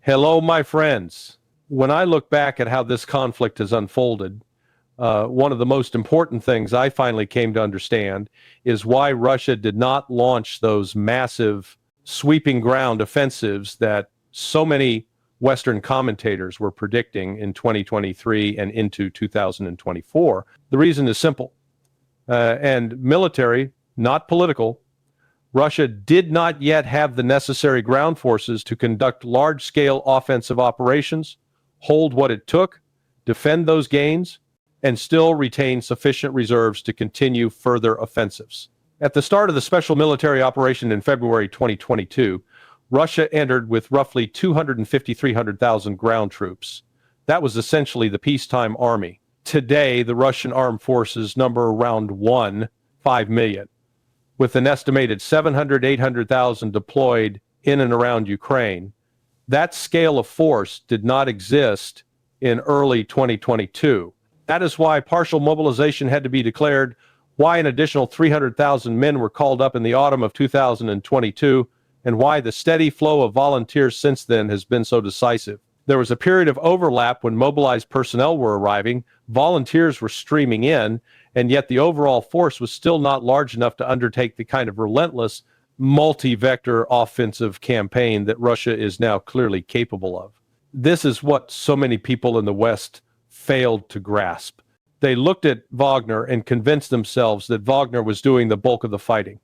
Hello, my friends. When I look back at how this conflict has unfolded, one of the most important things I finally came to understand is why Russia did not launch those massive sweeping ground offensives that so many Western commentators were predicting in 2023 and into 2024. The reason is simple. And military, not political, Russia did not yet have the necessary ground forces to conduct large-scale offensive operations, hold what it took, defend those gains, and still retain sufficient reserves to continue further offensives. At the start of the special military operation in February 2022, Russia entered with roughly 350,000 ground troops. That was essentially the peacetime army. Today, the Russian armed forces number around 5 million. With an estimated 800,000 deployed in and around Ukraine. That scale of force did not exist in early 2022. That is why partial mobilization had to be declared, why an additional 300,000 men were called up in the autumn of 2022, and why the steady flow of volunteers since then has been so decisive. There was a period of overlap when mobilized personnel were arriving, volunteers were streaming in, and yet the overall force was still not large enough to undertake the kind of relentless, multi-vector offensive campaign that Russia is now clearly capable of. This is what so many people in the West failed to grasp. They looked at Wagner and convinced themselves that Wagner was doing the bulk of the fighting,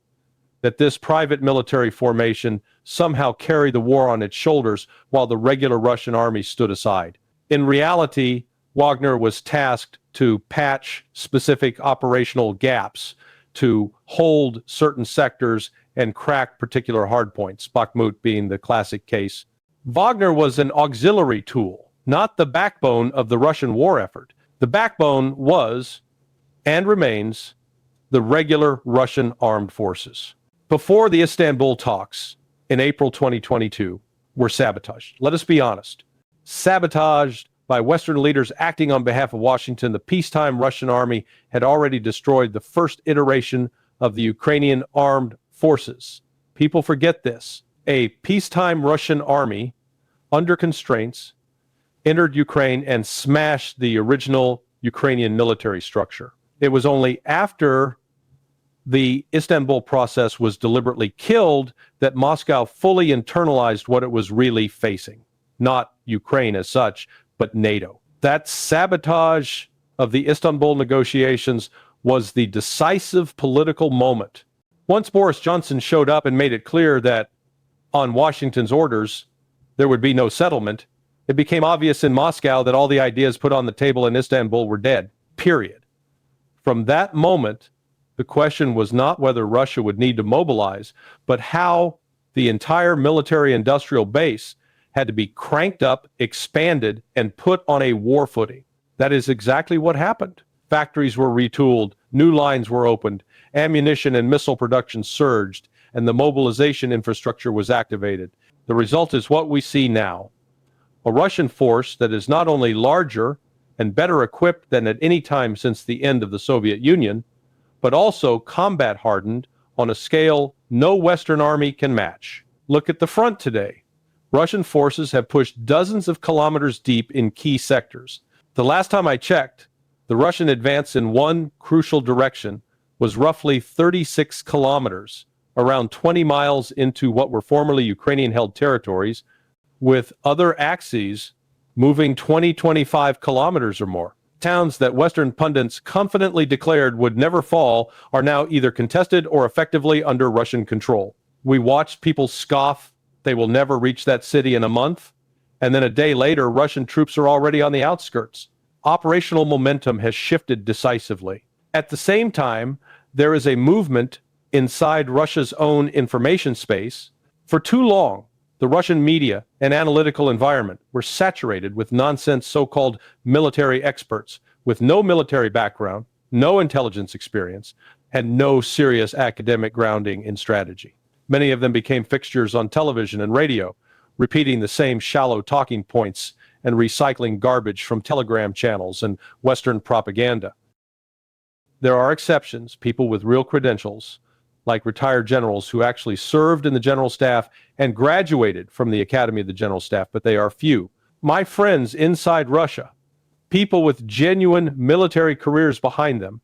that this private military formation somehow carried the war on its shoulders while the regular Russian army stood aside. In reality, Wagner was tasked to patch specific operational gaps, to hold certain sectors and crack particular hardpoints, Bakhmut being the classic case. Wagner was an auxiliary tool, not the backbone of the Russian war effort. The backbone was, and remains, the regular Russian armed forces. Before the Istanbul talks in April 2022 were sabotaged. Let us be honest. Sabotaged by Western leaders acting on behalf of Washington, the peacetime Russian army had already destroyed the first iteration of the Ukrainian armed forces. People forget this. A peacetime Russian army, under constraints, entered Ukraine and smashed the original Ukrainian military structure. It was only after the Istanbul process was deliberately killed that Moscow fully internalized what it was really facing. Not Ukraine as such, but NATO. That sabotage of the Istanbul negotiations was the decisive political moment. Once Boris Johnson showed up and made it clear that on Washington's orders there would be no settlement, it became obvious in Moscow that all the ideas put on the table in Istanbul were dead, period. From that moment, the question was not whether Russia would need to mobilize, but how the entire military-industrial base had to be cranked up, expanded, and put on a war footing. That is exactly what happened. Factories were retooled, new lines were opened, ammunition and missile production surged, and the mobilization infrastructure was activated. The result is what we see now. A Russian force that is not only larger and better equipped than at any time since the end of the Soviet Union, but also combat hardened on a scale no Western army can match. Look at the front today. Russian forces have pushed dozens of kilometers deep in key sectors. The last time I checked, the Russian advance in one crucial direction was roughly 36 kilometers, around 20 miles into what were formerly Ukrainian-held territories, with other axes moving 25 kilometers or more. Towns that Western pundits confidently declared would never fall are now either contested or effectively under Russian control. We watched people scoff they will never reach that city in a month, and then a day later, Russian troops are already on the outskirts. Operational momentum has shifted decisively. At the same time, there is a movement inside Russia's own information space. For too long, the Russian media and analytical environment were saturated with nonsense so-called military experts with no military background, no intelligence experience, and no serious academic grounding in strategy. Many of them became fixtures on television and radio, repeating the same shallow talking points and recycling garbage from telegram channels and Western propaganda. There are exceptions, people with real credentials, like retired generals who actually served in the general staff and graduated from the Academy of the General Staff, but they are few. My friends inside Russia, people with genuine military careers behind them,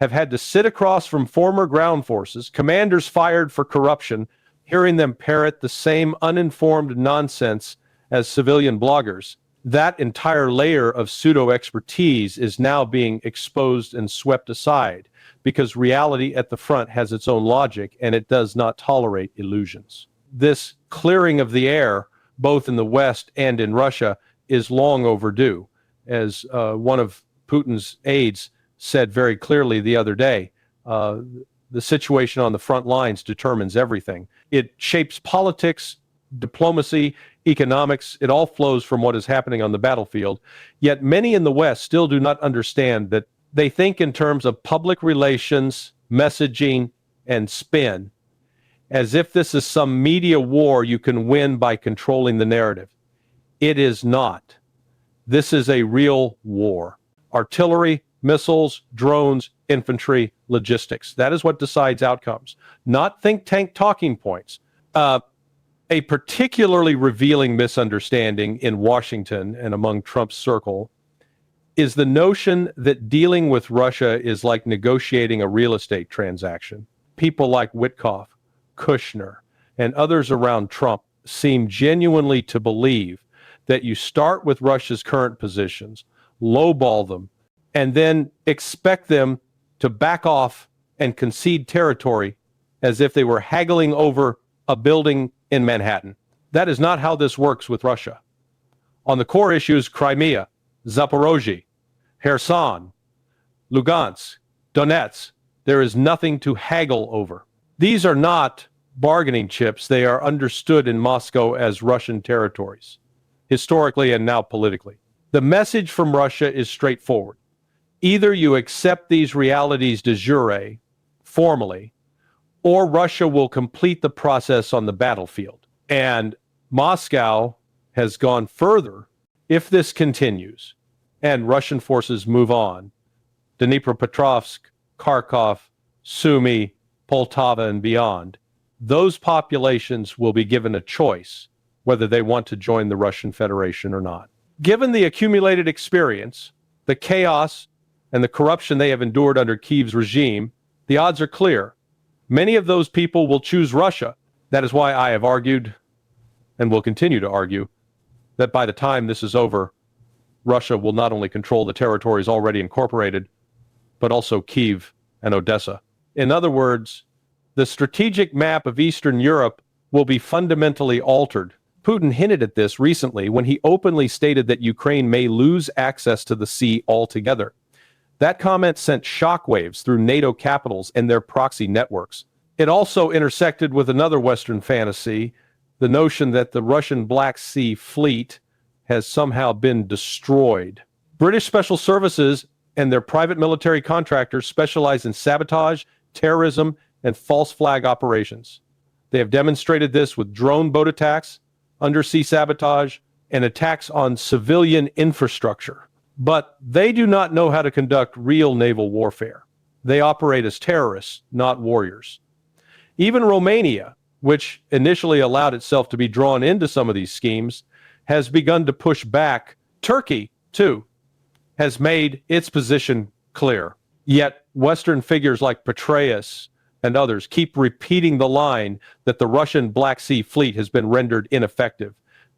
have had to sit across from former ground forces, commanders fired for corruption, hearing them parrot the same uninformed nonsense as civilian bloggers. That entire layer of pseudo-expertise is now being exposed and swept aside because reality at the front has its own logic and it does not tolerate illusions. This clearing of the air, both in the West and in Russia, is long overdue. As one of Putin's aides said very clearly the other day, the situation on the front lines determines everything. It shapes politics, diplomacy, economics. It all flows from what is happening on the battlefield. Yet many in the West still do not understand that. They think in terms of public relations, messaging, and spin, as if this is some media war you can win by controlling the narrative. It is not. This is a real war. Artillery, missiles, drones, infantry, logistics. That is what decides outcomes, not think tank talking points. A particularly revealing misunderstanding in Washington and among Trump's circle is the notion that dealing with Russia is like negotiating a real estate transaction. People like Witkoff, Kushner, and others around Trump seem genuinely to believe that you start with Russia's current positions, lowball them, and then expect them to back off and concede territory as if they were haggling over a building in Manhattan. That is not how this works with Russia. On the core issues, Crimea, Zaporozhye, Kherson, Lugansk, Donetsk, there is nothing to haggle over. These are not bargaining chips. They are understood in Moscow as Russian territories, historically and now politically. The message from Russia is straightforward. Either you accept these realities de jure, formally, or Russia will complete the process on the battlefield. And Moscow has gone further. If this continues and Russian forces move on, Dnipropetrovsk, Kharkov, Sumy, Poltava, and beyond, those populations will be given a choice whether they want to join the Russian Federation or not. Given the accumulated experience, the chaos, and the corruption they have endured under Kyiv's regime, the odds are clear. Many of those people will choose Russia. That is why I have argued, and will continue to argue, that by the time this is over, Russia will not only control the territories already incorporated, but also Kyiv and Odessa. In other words, the strategic map of Eastern Europe will be fundamentally altered. Putin hinted at this recently when he openly stated that Ukraine may lose access to the sea altogether. That comment sent shockwaves through NATO capitals and their proxy networks. It also intersected with another Western fantasy, the notion that the Russian Black Sea Fleet has somehow been destroyed. British special services and their private military contractors specialize in sabotage, terrorism, and false flag operations. They have demonstrated this with drone boat attacks, undersea sabotage, and attacks on civilian infrastructure. But they do not know how to conduct real naval warfare. They operate as terrorists, not warriors. Even Romania, which initially allowed itself to be drawn into some of these schemes, has begun to push back. Turkey, too, has made its position clear. Yet Western figures like Petraeus and others keep repeating the line that the Russian Black Sea Fleet has been rendered ineffective.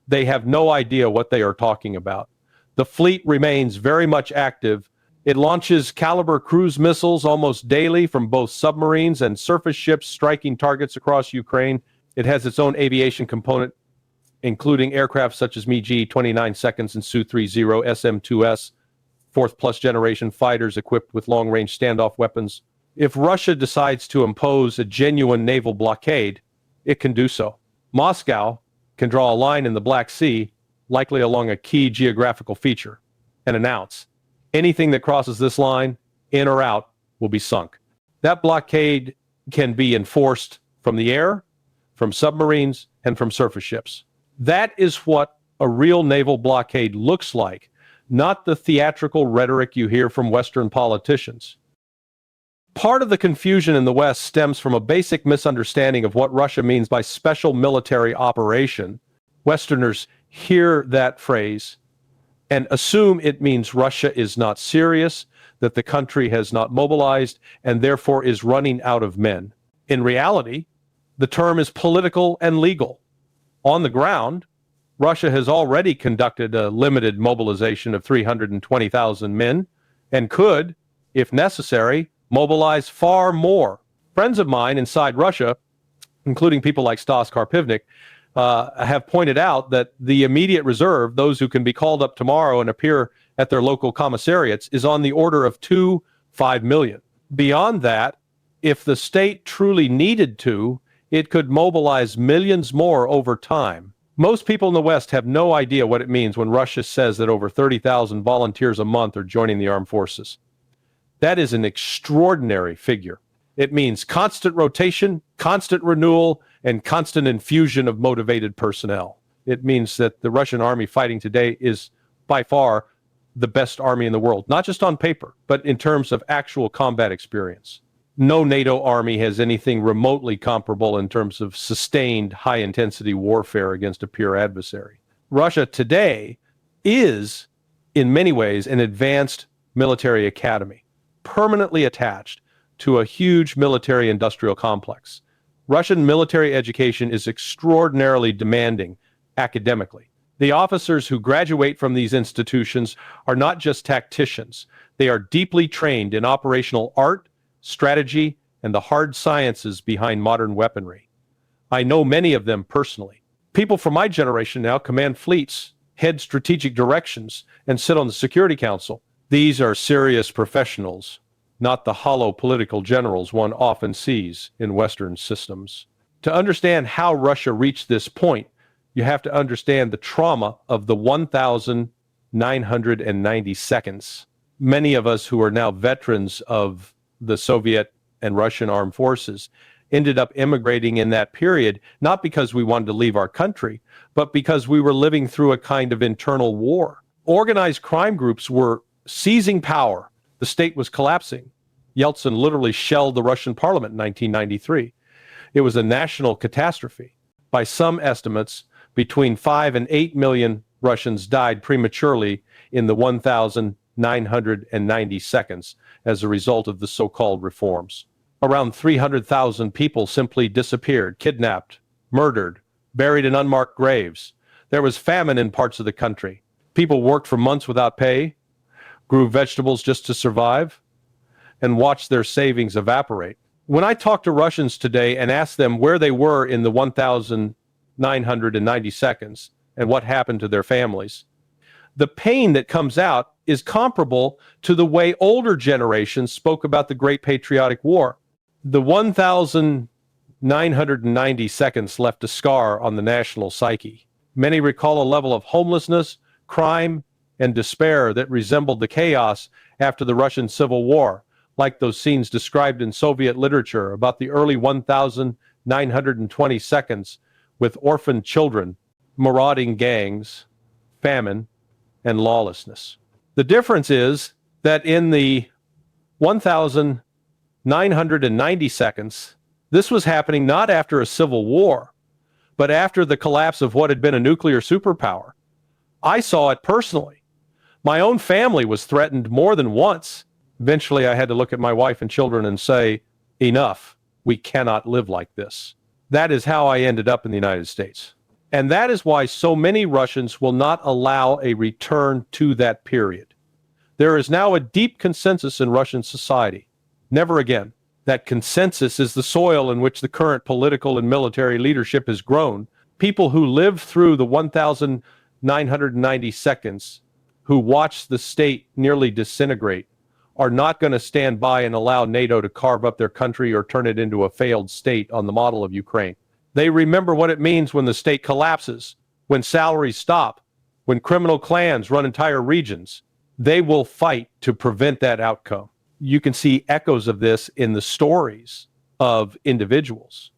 They have no idea what they are talking about. The fleet remains very much active. It launches Caliber cruise missiles almost daily from both submarines and surface ships striking targets across Ukraine. It has its own aviation component, including aircraft such as MiG 29 seconds and Su-30 SM-2S, fourth plus generation fighters equipped with long-range standoff weapons. If Russia decides to impose a genuine naval blockade, it can do so. Moscow can draw a line in the Black Sea, likely along a key geographical feature, and announce anything that crosses this line, in or out, will be sunk. That blockade can be enforced from the air, from submarines, and from surface ships. That is what a real naval blockade looks like, not the theatrical rhetoric you hear from Western politicians. Part of the confusion in the West stems from a basic misunderstanding of what Russia means by special military operation. Westerners hear that phrase and assume it means Russia is not serious, that the country has not mobilized, and therefore is running out of men. In reality, the term is political and legal. On the ground, Russia has already conducted a limited mobilization of 320,000 men and could, if necessary, mobilize far more. Friends of mine inside Russia, including people like Stas Karpivnik, have pointed out that the immediate reserve, those who can be called up tomorrow and appear at their local commissariats, is on the order of 5 million. Beyond that, if the state truly needed to, it could mobilize millions more over time. Most people in the West have no idea what it means when Russia says that over 30,000 volunteers a month are joining the armed forces. That is an extraordinary figure. It means constant rotation, constant renewal, and constant infusion of motivated personnel. It means that the Russian army fighting today is by far the best army in the world, not just on paper, but in terms of actual combat experience. No NATO army has anything remotely comparable in terms of sustained high-intensity warfare against a peer adversary. Russia today is, in many ways, an advanced military academy, permanently attached to a huge military-industrial complex. Russian military education is extraordinarily demanding academically. The officers who graduate from these institutions are not just tacticians. They are deeply trained in operational art, strategy, and the hard sciences behind modern weaponry. I know many of them personally. People from my generation now command fleets, head strategic directions, and sit on the Security Council. These are serious professionals, not the hollow political generals one often sees in Western systems. To understand how Russia reached this point, you have to understand the trauma of the 1,990 seconds. Many of us who are now veterans of the Soviet and Russian armed forces ended up immigrating in that period, not because we wanted to leave our country, but because we were living through a kind of internal war. Organized crime groups were seizing power. The state was collapsing. Yeltsin literally shelled the Russian parliament in 1993. It was a national catastrophe. By some estimates, between 5 and 8 million Russians died prematurely in the 1,990 seconds as a result of the so-called reforms. Around 300,000 people simply disappeared, kidnapped, murdered, buried in unmarked graves. There was famine in parts of the country. People worked for months without pay, grew vegetables just to survive, and watched their savings evaporate. When I talk to Russians today and ask them where they were in the 1,990 seconds and what happened to their families, the pain that comes out is comparable to the way older generations spoke about the Great Patriotic War. The 1,990 seconds left a scar on the national psyche. Many recall a level of homelessness, crime, and despair that resembled the chaos after the Russian Civil War, like those scenes described in Soviet literature about the early 1,920 seconds with orphaned children, marauding gangs, famine, and lawlessness. The difference is that in the 1,990 seconds, this was happening not after a civil war, but after the collapse of what had been a nuclear superpower. I saw it personally. My own family was threatened more than once. Eventually, I had to look at my wife and children and say, enough, we cannot live like this. That is how I ended up in the United States. And that is why so many Russians will not allow a return to that period. There is now a deep consensus in Russian society. Never again. That consensus is the soil in which the current political and military leadership has grown. People who lived through the 1,990 seconds, who watched the state nearly disintegrate, are not going to stand by and allow NATO to carve up their country or turn it into a failed state on the model of Ukraine. They remember what it means when the state collapses, when salaries stop, when criminal clans run entire regions. They will fight to prevent that outcome. You can see echoes of this in the stories of individuals.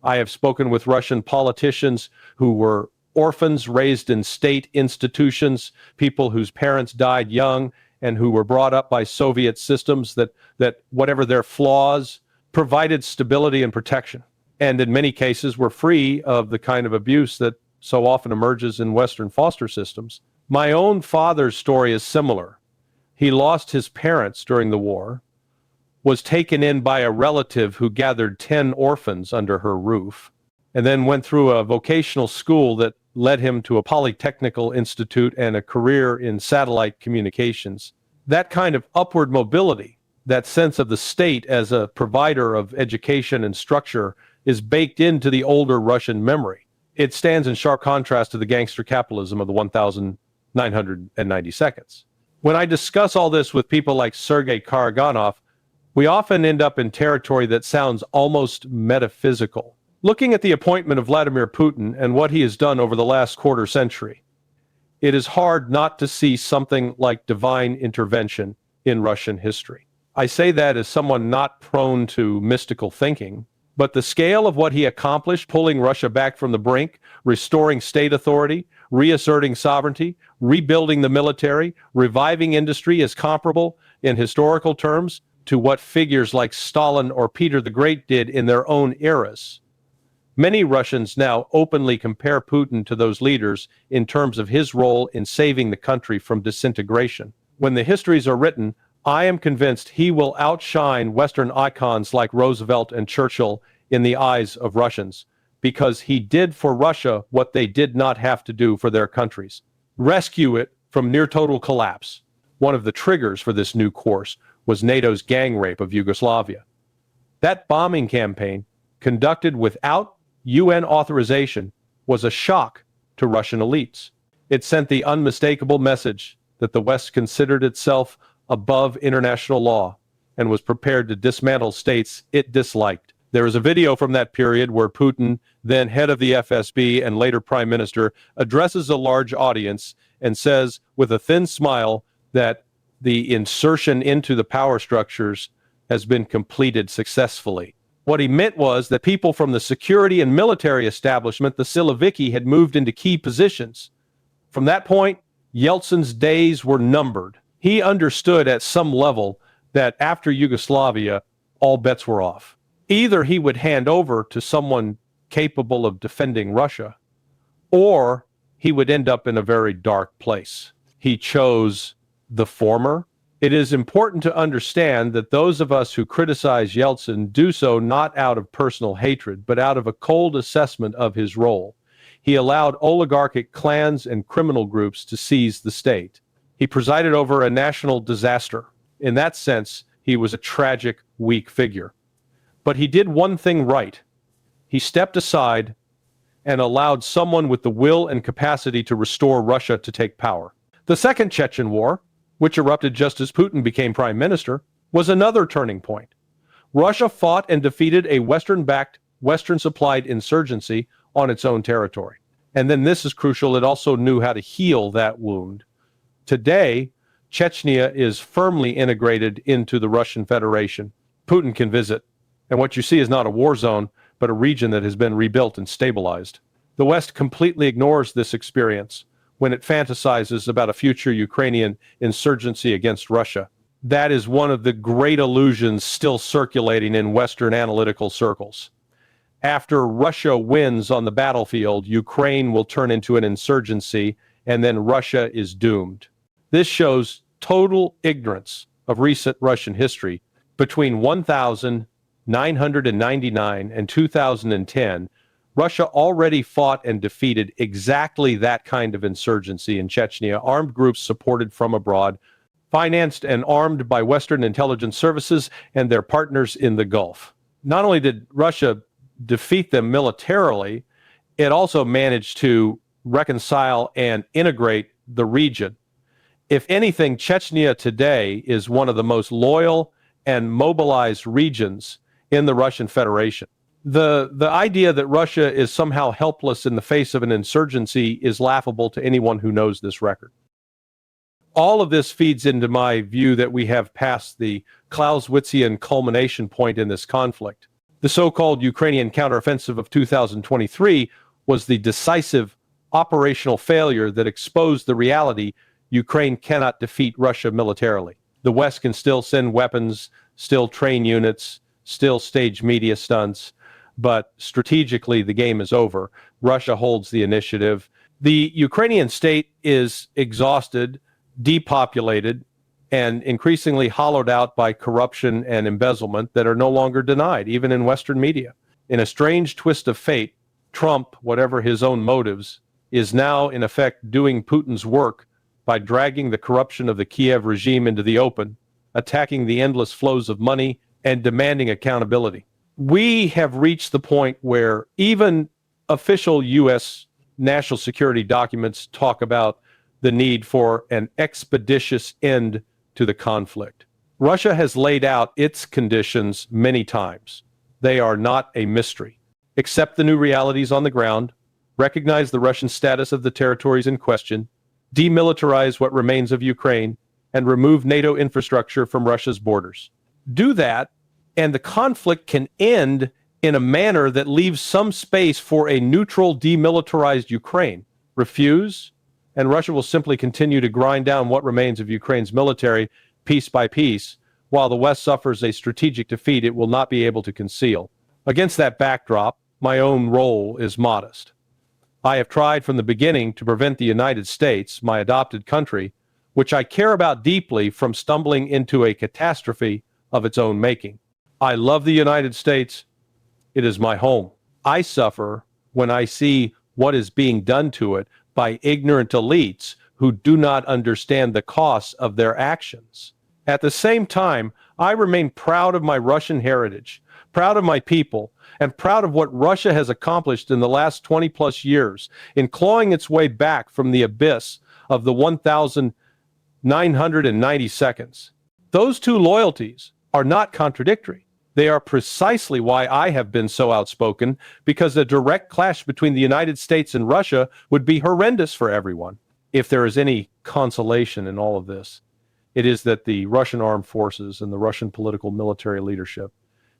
I have spoken with Russian politicians who were orphans raised in state institutions, people whose parents died young, and who were brought up by Soviet systems that whatever their flaws, provided stability and protection, and in many cases were free of the kind of abuse that so often emerges in Western foster systems. My own father's story is similar. He lost his parents during the war, was taken in by a relative who gathered 10 orphans under her roof, and then went through a vocational school that led him to a polytechnical institute and a career in satellite communications. That kind of upward mobility, that sense of the state as a provider of education and structure, is baked into the older Russian memory. It stands in sharp contrast to the gangster capitalism of the 1990 seconds. When I discuss all this with people like Sergei Karaganov, we often end up in territory that sounds almost metaphysical. Looking at the appointment of Vladimir Putin and what he has done over the last quarter century, it is hard not to see something like divine intervention in Russian history. I say that as someone not prone to mystical thinking, but the scale of what he accomplished, pulling Russia back from the brink, restoring state authority, reasserting sovereignty, rebuilding the military, reviving industry, is comparable in historical terms to what figures like Stalin or Peter the Great did in their own eras. Many Russians now openly compare Putin to those leaders in terms of his role in saving the country from disintegration. When the histories are written, I am convinced he will outshine Western icons like Roosevelt and Churchill in the eyes of Russians, because he did for Russia what they did not have to do for their countries: rescue it from near total collapse. One of the triggers for this new course was NATO's gang rape of Yugoslavia. That bombing campaign, conducted without UN authorization, was a shock to Russian elites. It sent the unmistakable message that the West considered itself above international law and was prepared to dismantle states it disliked. There is a video from that period where Putin, then head of the FSB and later prime minister, addresses a large audience and says with a thin smile that the insertion into the power structures has been completed successfully. What he meant was that people from the security and military establishment, the Siloviki, had moved into key positions. From that point, Yeltsin's days were numbered. He understood at some level that after Yugoslavia, all bets were off. Either he would hand over to someone capable of defending Russia, or he would end up in a very dark place. He chose the former. It is important to understand that those of us who criticize Yeltsin do so not out of personal hatred, but out of a cold assessment of his role. He allowed oligarchic clans and criminal groups to seize the state. He presided over a national disaster. In that sense, he was a tragic, weak figure. But he did one thing right. He stepped aside and allowed someone with the will and capacity to restore Russia to take power. The Second Chechen War, which erupted just as Putin became prime minister, was another turning point. Russia fought and defeated a Western-backed, Western-supplied insurgency on its own territory. And then this is crucial, it also knew how to heal that wound. Today, Chechnya is firmly integrated into the Russian Federation. Putin can visit, and what you see is not a war zone, but a region that has been rebuilt and stabilized. The West completely ignores this experience when it fantasizes about a future Ukrainian insurgency against Russia. That is one of the great illusions still circulating in Western analytical circles. After Russia wins on the battlefield, Ukraine will turn into an insurgency, and then Russia is doomed. This shows total ignorance of recent Russian history. Between 1999 and 2010, Russia already fought and defeated exactly that kind of insurgency in Chechnya, armed groups supported from abroad, financed and armed by Western intelligence services and their partners in the Gulf. Not only did Russia defeat them militarily, it also managed to reconcile and integrate the region. If anything, Chechnya today is one of the most loyal and mobilized regions in the Russian Federation. The idea that Russia is somehow helpless in the face of an insurgency is laughable to anyone who knows this record. All of this feeds into my view that we have passed the Clausewitzian culmination point in this conflict. The so-called Ukrainian counteroffensive of 2023 was the decisive operational failure that exposed the reality Ukraine cannot defeat Russia militarily. The West can still send weapons, still train units, still stage media stunts, but strategically the game is over. Russia holds the initiative. The Ukrainian state is exhausted, depopulated, and increasingly hollowed out by corruption and embezzlement that are no longer denied, even in Western media. In a strange twist of fate, Trump, whatever his own motives, is now in effect doing Putin's work by dragging the corruption of the Kiev regime into the open, attacking the endless flows of money, and demanding accountability. We have reached the point where even official U.S. national security documents talk about the need for an expeditious end to the conflict. Russia has laid out its conditions many times. They are not a mystery. Accept the new realities on the ground, recognize the Russian status of the territories in question, demilitarize what remains of Ukraine, and remove NATO infrastructure from Russia's borders. Do that, and the conflict can end in a manner that leaves some space for a neutral, demilitarized Ukraine. Refuse, and Russia will simply continue to grind down what remains of Ukraine's military piece by piece, while the West suffers a strategic defeat it will not be able to conceal. Against that backdrop, my own role is modest. I have tried from the beginning to prevent the United States, my adopted country, which I care about deeply, from stumbling into a catastrophe of its own making. I love the United States. It is my home. I suffer when I see what is being done to it by ignorant elites who do not understand the costs of their actions. At the same time, I remain proud of my Russian heritage, proud of my people, and proud of what Russia has accomplished in the last 20 plus years in clawing its way back from the abyss of the 1,990 seconds. Those two loyalties are not contradictory. They are precisely why I have been so outspoken, because a direct clash between the United States and Russia would be horrendous for everyone. If there is any consolation in all of this, it is that the Russian armed forces and the Russian political military leadership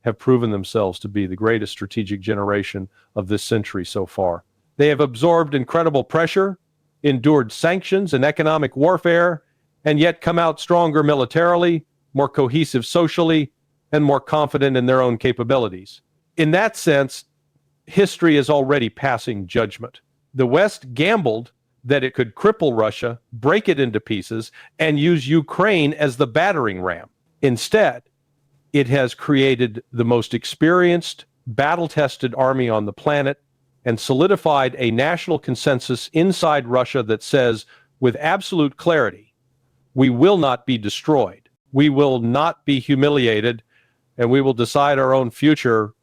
have proven themselves to be the greatest strategic generation of this century so far. They have absorbed incredible pressure, endured sanctions and economic warfare, and yet come out stronger militarily, more cohesive socially, and more confident in their own capabilities. In that sense, history is already passing judgment. The West gambled that it could cripple Russia, break it into pieces, and use Ukraine as the battering ram. Instead, it has created the most experienced, battle-tested army on the planet and solidified a national consensus inside Russia that says, with absolute clarity, we will not be destroyed, we will not be humiliated, and we will decide our own future